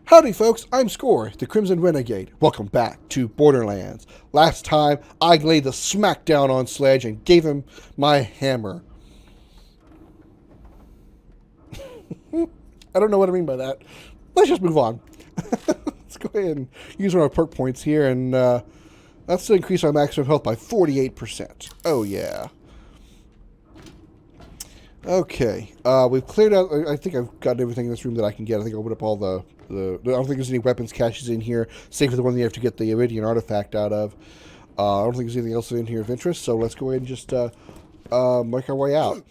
Howdy folks, I'm Scoryth, the Crimson Renegade. Welcome back to Borderlands. Last time, I laid the smackdown on Sledge and gave him my hammer. I don't know what I mean by that. Let's just move on. Let's go ahead and use one of our perk points here, and that's to increase our maximum health by 48%. Oh yeah. Okay, we've cleared out. I think I've got everything in this room that I can get. I think I opened up all the I don't think there's any weapons caches in here, save for the one that you have to get the Iridian artifact out of. I don't think there's anything else in here of interest, so let's go ahead and just make our way out.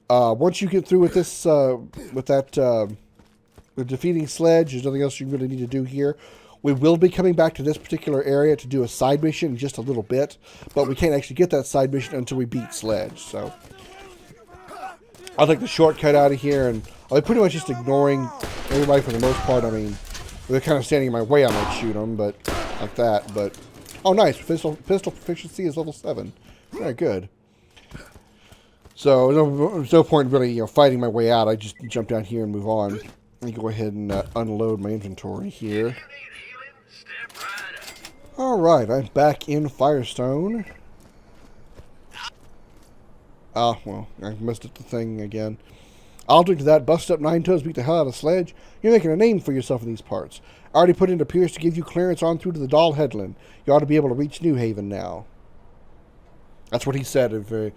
Once you get through with this, with defeating Sledge, there's nothing else you really need to do here. We will be coming back to this particular area to do a side mission in just a little bit, but we can't actually get that side mission until we beat Sledge, so I'll take the shortcut out of here, and I'll be pretty much just ignoring everybody for the most part. I mean, if they're kind of standing in my way, I might shoot them, but like that. But oh, nice! Pistol proficiency is level 7. Very good. So there's no point really, fighting my way out. I just jump down here and move on. Let me go ahead and unload my inventory here. All right, I'm back in Firestone. Ah, well, I messed up the thing again. I'll drink to that. Bust up 9 toes, beat the hell out of Sledge. You're making a name for yourself in these parts. I already put in appears to give you clearance on through to the Doll Headland. You ought to be able to reach New Haven now. That's what he said if the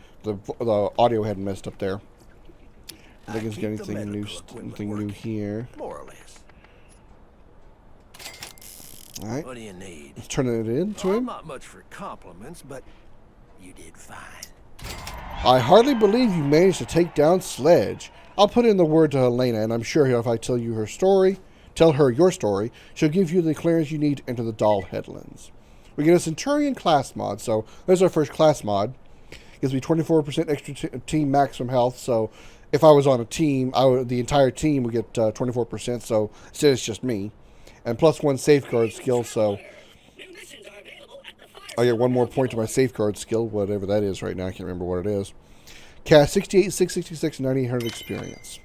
audio hadn't messed up there. I think it's got anything new here. More or less. Alright. What do you need? Let's turn it into him. Not much for compliments, but you did fine. I hardly believe you managed to take down Sledge. I'll put in the word to Elena, and I'm sure if I tell her your story, she'll give you the clearance you need to enter the Doll Headlands. We get a Centurion class mod, so there's our first class mod. Gives me 24% extra team maximum health, so if I was on a team, the entire team would get 24%, so instead it's just me. And plus 1 safeguard skill, so I get 1 more point to my safeguard skill, whatever that is right now. I can't remember what it is. Cast 68, 666, 9800 experience.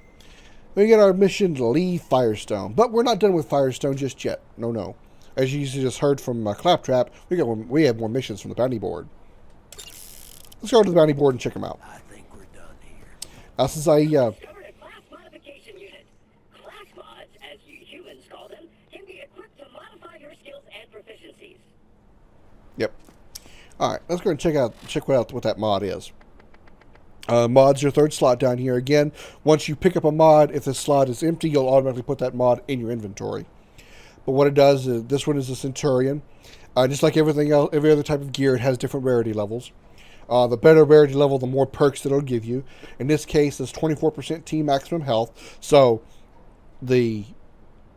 We get our mission to leave Firestone. But we're not done with Firestone just yet. No. As you just heard from Claptrap, we have more missions from the bounty board. Let's go to the bounty board and check them out. I think we're done here. Now, since I discovered a class modification unit. Class mods, as you humans call them, can be equipped to modify your skills and proficiencies. Yep. Alright, let's go and check out what that mod is. Mod's your third slot down here. Again, once you pick up a mod, if the slot is empty, you'll automatically put that mod in your inventory. But what it does is, this one is a Centurion. Just like everything else, every other type of gear, it has different rarity levels. The better rarity level, the more perks that it'll give you. In this case, it's 24% team maximum health. So, the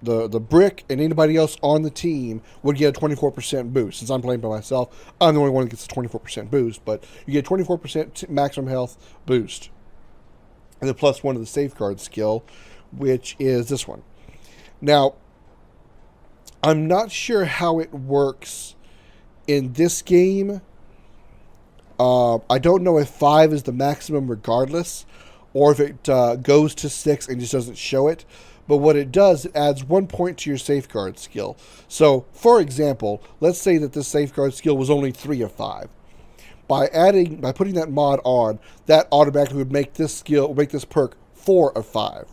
brick and anybody else on the team would get a 24% boost. Since I'm playing by myself, I'm the only one that gets a 24% boost. But you get 24% maximum health boost. And then plus 1 of the safeguard skill, which is this one. Now, I'm not sure how it works in this game. I don't know if 5 is the maximum regardless, or if it goes to 6 and just doesn't show it. But what it does, it adds 1 point to your safeguard skill. So, for example, let's say that this safeguard skill was only 3 of 5. By putting that mod on, that automatically would make this perk 4 of 5.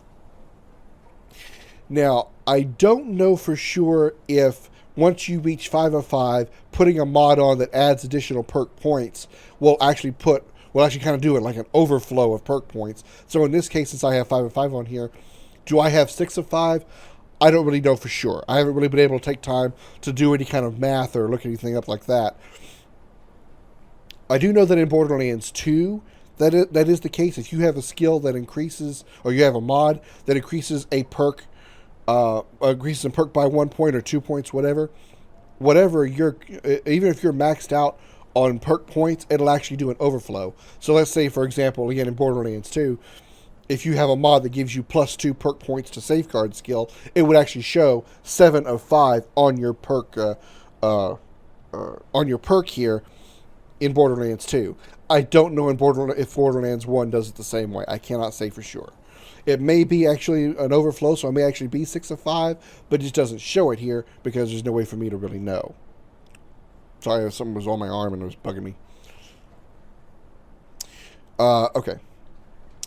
Now, I don't know for sure if once you reach 5 of 5, putting a mod on that adds additional perk points will actually kind of do it like an overflow of perk points. So in this case, since I have 5 of 5 on here, do I have 6 of 5? I don't really know for sure. I haven't really been able to take time to do any kind of math or look anything up like that. I do know that in Borderlands 2, that is the case. If you have a skill that increases, or you have a mod that increases a perk, increases a perk by 1 point or 2 points, whatever even if you're maxed out on perk points, it'll actually do an overflow. So let's say, for example, again in Borderlands 2, if you have a mod that gives you plus 2 perk points to safeguard skill, it would actually show 7 of 5 on your perk here in Borderlands 2. I don't know if Borderlands 1 does it the same way. I cannot say for sure. It may be actually an overflow, so I may actually be 6 of 5, but it just doesn't show it here because there's no way for me to really know. Sorry, something was on my arm and it was bugging me. Okay.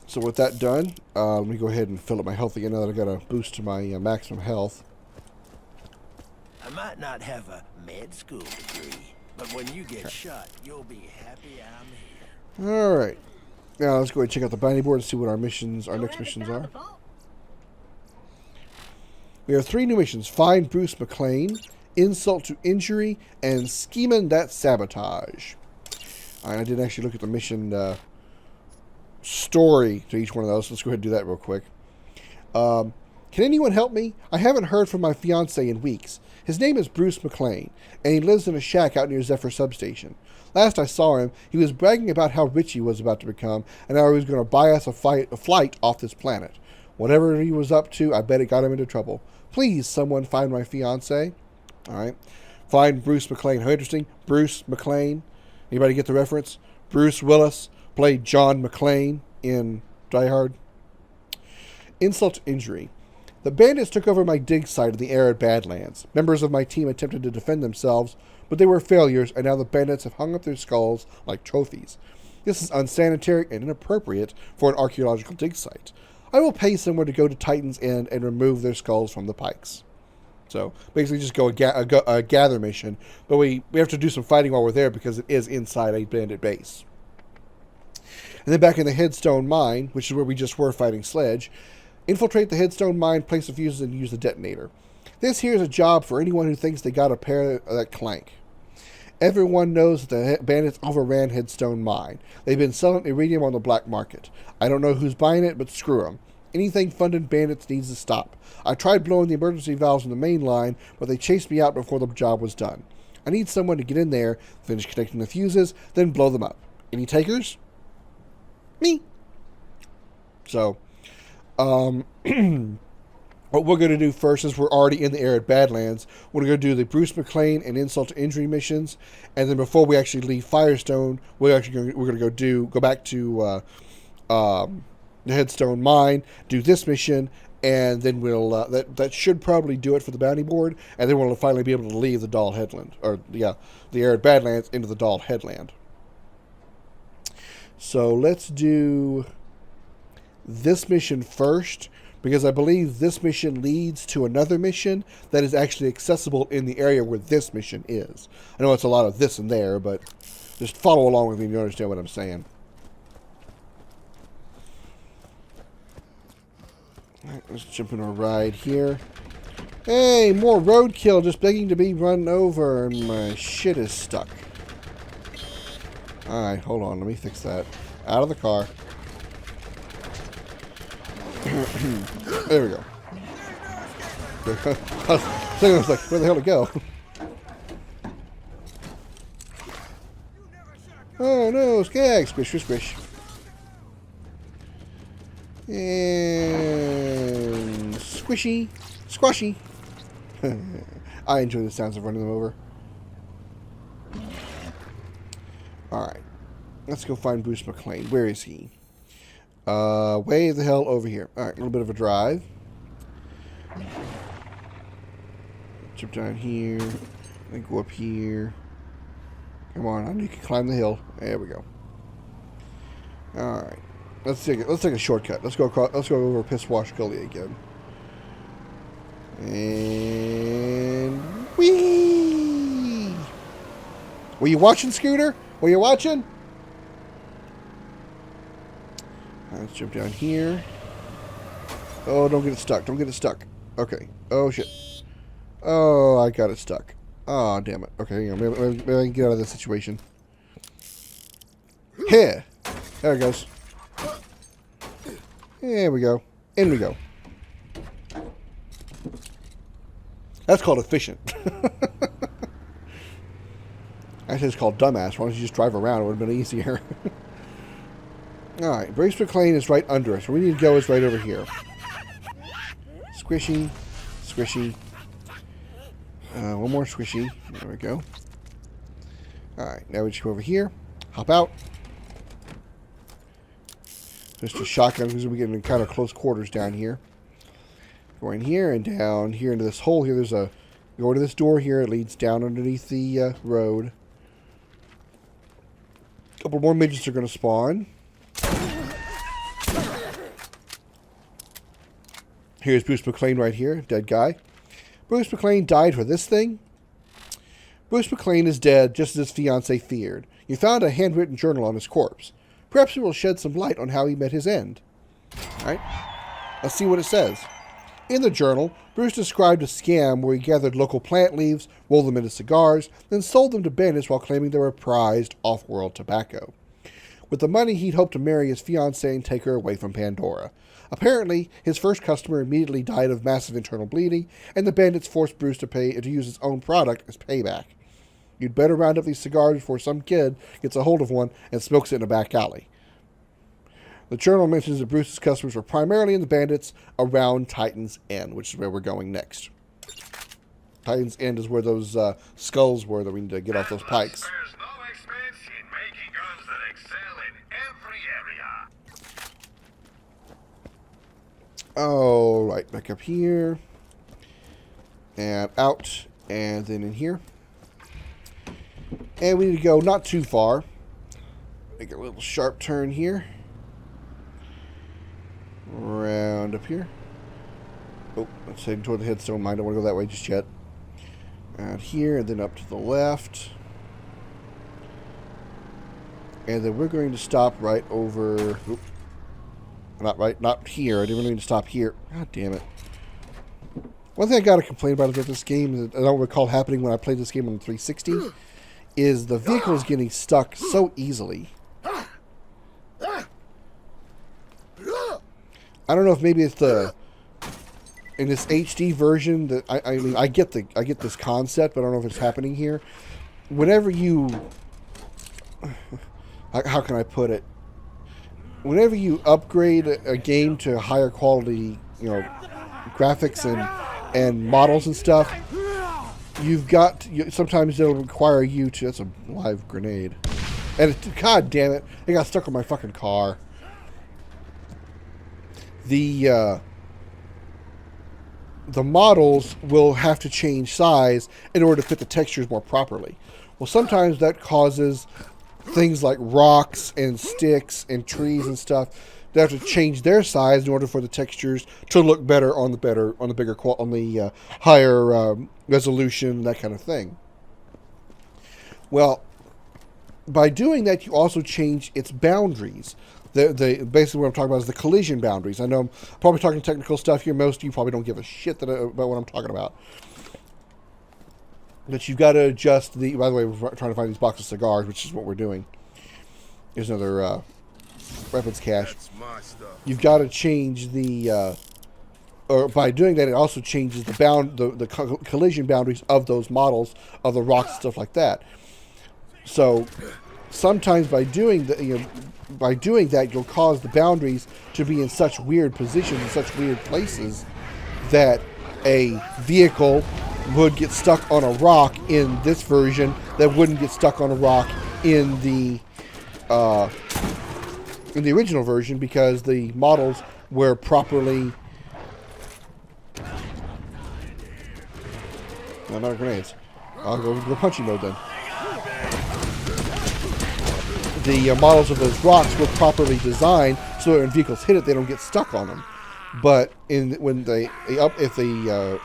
So with that done, let me go ahead and fill up my health again now that I got a boost to my maximum health. I might not have a med school degree, but when you get shot, you'll be happy I'm here. All right. Now let's go ahead and check out the bounty board and see what our missions, our next missions are. We have 3 new missions: Find Bruce McLain, Insult to Injury, and Scheming That Sabotage. All right, I didn't actually look at the mission story to each one of those. Let's go ahead and do that real quick. Can anyone help me? I haven't heard from my fiancé in weeks. His name is Bruce McLain, and he lives in a shack out near Zephyr Substation. Last I saw him, he was bragging about how rich he was about to become, and how he was going to buy us a flight off this planet. Whatever he was up to, I bet it got him into trouble. Please, someone find my fiancé. All right. Find Bruce McLain. How interesting. Bruce McLain. Anybody get the reference? Bruce Willis played John McClane in Die Hard. Insult to Injury. The bandits took over my dig site in the Arid Badlands. Members of my team attempted to defend themselves, but they were failures, and now the bandits have hung up their skulls like trophies. This is unsanitary and inappropriate for an archaeological dig site. I will pay someone to go to Titan's End and remove their skulls from the pikes. So, basically just go a gather mission, but we have to do some fighting while we're there because it is inside a bandit base. And then back in the Headstone Mine, which is where we just were fighting Sledge, infiltrate the Headstone Mine, place the fuses, and use the detonator. This here is a job for anyone who thinks they got a pair that clank. Everyone knows that the bandits overran Headstone Mine. They've been selling iridium on the black market. I don't know who's buying it, but screw them. Anything funded bandits needs to stop. I tried blowing the emergency valves in the main line, but they chased me out before the job was done. I need someone to get in there, finish connecting the fuses, then blow them up. Any takers? Me. So, what we're going to do first is we're already in the Arid Badlands. We're going to do the Bruce McLain and Insult to Injury missions, and then before we actually leave Firestone, we're going to go back to the Headstone Mine, do this mission, and then we'll that should probably do it for the bounty board, and then we'll finally be able to leave the Doll Headland, or the Arid Badlands into the Doll Headland. So let's do this mission first, because I believe this mission leads to another mission that is actually accessible in the area where this mission is. I know it's a lot of this and there, but just follow along with me and you understand what I'm saying. Alright, let's jump in a ride here. Hey, more roadkill just begging to be run over, and my shit is stuck. Alright, hold on, let me fix that. Out of the car. There we go. I was like, where the hell to go? Oh no, skag! Squish, squish, squish. And squishy, squashy. I enjoy the sounds of running them over. Alright. Let's go find Bruce McLain. Where is he? Way the hell over here. Alright, a little bit of a drive. Jump down here. Then go up here. Come on, I know you can climb the hill. There we go. Alright. Let's take a shortcut. Let's go over Pisswash Gully again. And whee! Were you watching, Scooter? Were you watching? Let's jump down here. Oh, don't get it stuck. Don't get it stuck. Okay. Oh, shit. Oh, I got it stuck. Oh, damn it. Okay, hang on. Maybe I can get out of this situation. Here. There it goes. There we go. In we go. That's called efficient. Actually, it's called dumbass. Why don't you just drive around? It would have been easier. Alright, Bruce McLain is right under us. Where we need to go is right over here. Squishy. Squishy. One more squishy. There we go. Alright, now we just go over here. Hop out. Just a shotgun because we're getting in kind of close quarters down here. Going here and down here into this hole here. There's a... Go to this door here. It leads down underneath the road. A couple more midgets are going to spawn. Here's Bruce McLain right here. Dead guy. Bruce McLain died for this thing. Bruce McLain is dead, just as his fiancée feared. You found a handwritten journal on his corpse. Perhaps it will shed some light on how he met his end. Alright. Let's see what it says. In the journal, Bruce described a scam where he gathered local plant leaves, rolled them into cigars, then sold them to bandits while claiming they were prized off-world tobacco. With the money, he'd hoped to marry his fiancée and take her away from Pandora. Apparently, his first customer immediately died of massive internal bleeding, and the bandits forced Bruce to use his own product as payback. You'd better round up these cigars before some kid gets a hold of one and smokes it in a back alley. The journal mentions that Bruce's customers were primarily in the bandits around Titan's End, which is where we're going next. Titan's End is where those skulls were that we need to get off those pikes. There's no expense in making guns that excel in every area. Oh, right, back up here. And out. And then in here. And we need to go not too far. Make a little sharp turn here. Round up here. Oh, let's head toward the headstone mine. I don't want to go that way just yet. Out here, and then up to the left. And then we're going to stop right over... Oop, not here. I didn't really need to stop here. God damn it. One thing I got to complain about this game, that I don't recall happening when I played this game on the 360, is the vehicles getting stuck so easily. I don't know if maybe it's in this HD version that I mean I get this concept, but I don't know if it's happening here. Whenever you, how can I put it? Whenever you upgrade a game to higher quality, graphics and models and stuff, sometimes it'll require you to. That's a live grenade, and God damn it, it got stuck on my fucking car. The models will have to change size in order to fit the textures more properly. Well, sometimes that causes things like rocks and sticks and trees and stuff. They have to change their size in order for the textures to look better on the higher resolution, that kind of thing. Well, by doing that, you also change its boundaries. Basically what I'm talking about is the collision boundaries. I know I'm probably talking technical stuff here. Most of you probably don't give a shit about what I'm talking about. But you've got to adjust the... By the way, we're trying to find these boxes of cigars, which is what we're doing. Here's another weapons cache. You've got to change the... or by doing that, it also changes the collision boundaries of those models, of the rocks and stuff like that. So sometimes by doing that, you'll cause the boundaries to be in such weird positions, in such weird places, that a vehicle would get stuck on a rock in this version that wouldn't get stuck on a rock in the original version, because the models were properly... No, not grenades. I'll go to the punching mode then. The models of those rocks were properly designed so that when vehicles hit it, they don't get stuck on them. But if they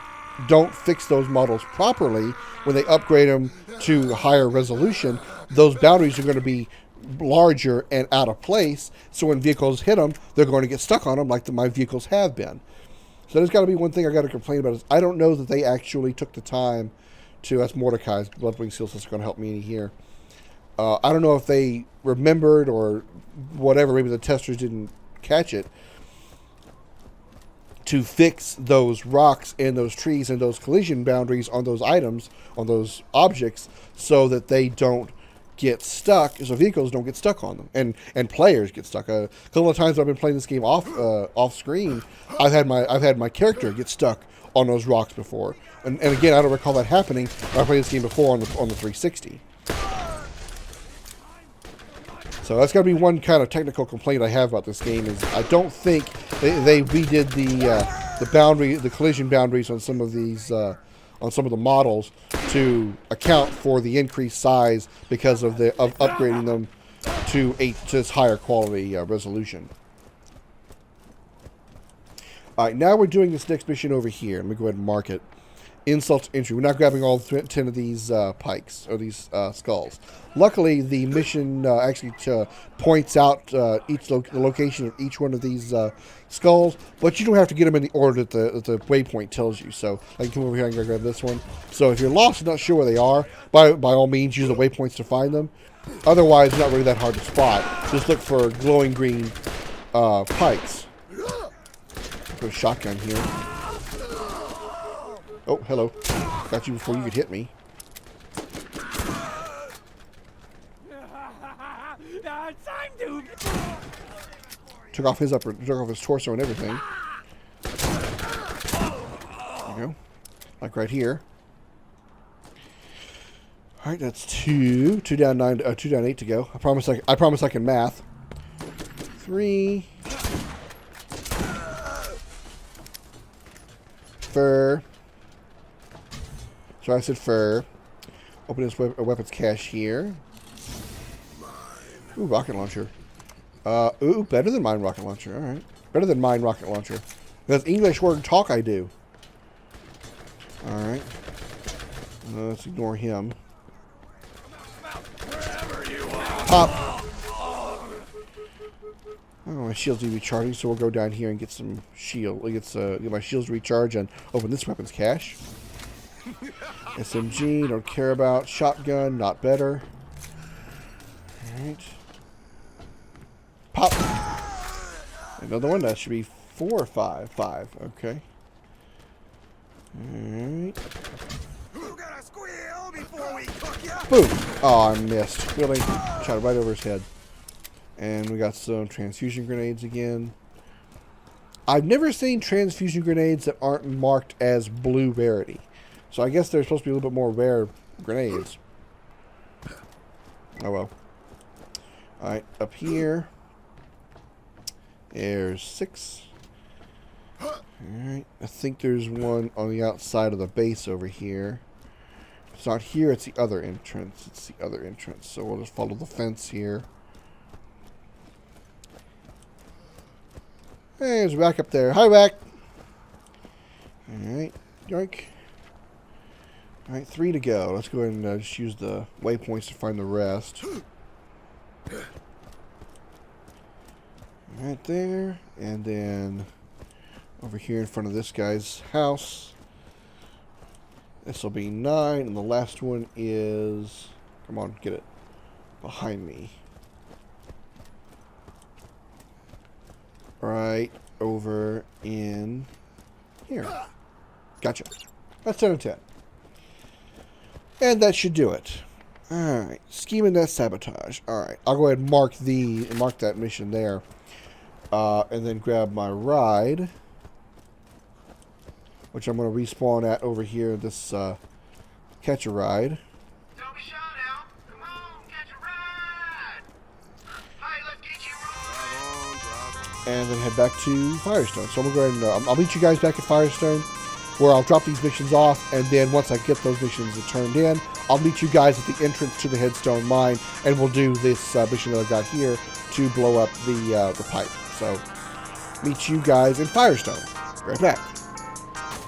don't fix those models properly, when they upgrade them to higher resolution, those boundaries are going to be larger and out of place. So when vehicles hit them, they're going to get stuck on them like my vehicles have been. So there's got to be one thing I got to complain about is I don't know that they actually took the time to... That's Mordecai's Bloodwing Seal that's going to help me here. I don't know if they remembered or whatever. Maybe the testers didn't catch it. To fix those rocks and those trees and those collision boundaries on those items, on those objects, so that they don't get stuck, so vehicles don't get stuck on them, and players get stuck. A couple of times I've been playing this game off screen, I've had my character get stuck on those rocks before, and again I don't recall that happening. I played this game before on the 360. So that's got to be one kind of technical complaint I have about this game is I don't think they redid the collision boundaries on some of these on some of the models to account for the increased size because of upgrading them to this higher quality resolution. All right, now we're doing this next mission over here. Let me go ahead and mark it. Insult to injury. We're not grabbing all 10 of these pikes, or these skulls. Luckily, the mission actually points out the location of each one of these skulls, but you don't have to get them in the order that the waypoint tells you. So I can come over here and grab this one. So if you're lost and not sure where they are, by all means, use the waypoints to find them. Otherwise, it's not really that hard to spot. Just look for glowing green pikes. Put a shotgun here. Oh, hello. Got you before you could hit me. Took off his torso and everything. There you go. Like right here. Alright, that's 2. 2 down 9, 2 down 8 to go. I promise I can math. 3. Fur. So I said fur. Open this weapons cache here. Ooh, rocket launcher. Ooh, better than mine rocket launcher. Alright. Better than mine rocket launcher. That's English word talk I do. Alright. Let's ignore him. Pop! Oh, my shield's need to be recharging, so we'll go down here and get some shield. Get my shields recharge and open this weapons cache. SMG, don't care about. Shotgun, not better. Alright. Pop! Another one, that should be 4 or 5. 5, okay. Alright. Boom! Oh, I missed. Really? Shot right over his head. And we got some transfusion grenades again. I've never seen transfusion grenades that aren't marked as blue rarity. So I guess they're supposed to be a little bit more rare grenades. Oh well. Alright, up here. There's 6. Alright, I think there's one on the outside of the base over here. It's not here, it's the other entrance. It's the other entrance. So we'll just follow the fence here. Hey, there's back up there. Hi, back. Alright, yoink. Alright, 3 to go. Let's go ahead and just use the waypoints to find the rest. Right there. And then over here in front of this guy's house. This will be 9. And the last one is... Come on, get it. Behind me. Right over in here. Gotcha. That's 10 and 10. And that should do it. Alright. Scheme and sabotage. Alright. I'll go ahead and mark that mission there. And then grab my ride. Which I'm going to respawn at over here. This catch a ride. Don't be shy now. Come on, catch a ride. Hey, let's get you rolling. And then head back to Firestone. So I'm going to go ahead and I'll meet you guys back at Firestone, where I'll drop these missions off, and then once I get those missions turned in, I'll meet you guys at the entrance to the Headstone Mine, and we'll do this mission that I've got here to blow up the pipe. So, meet you guys in Firestone. Right back.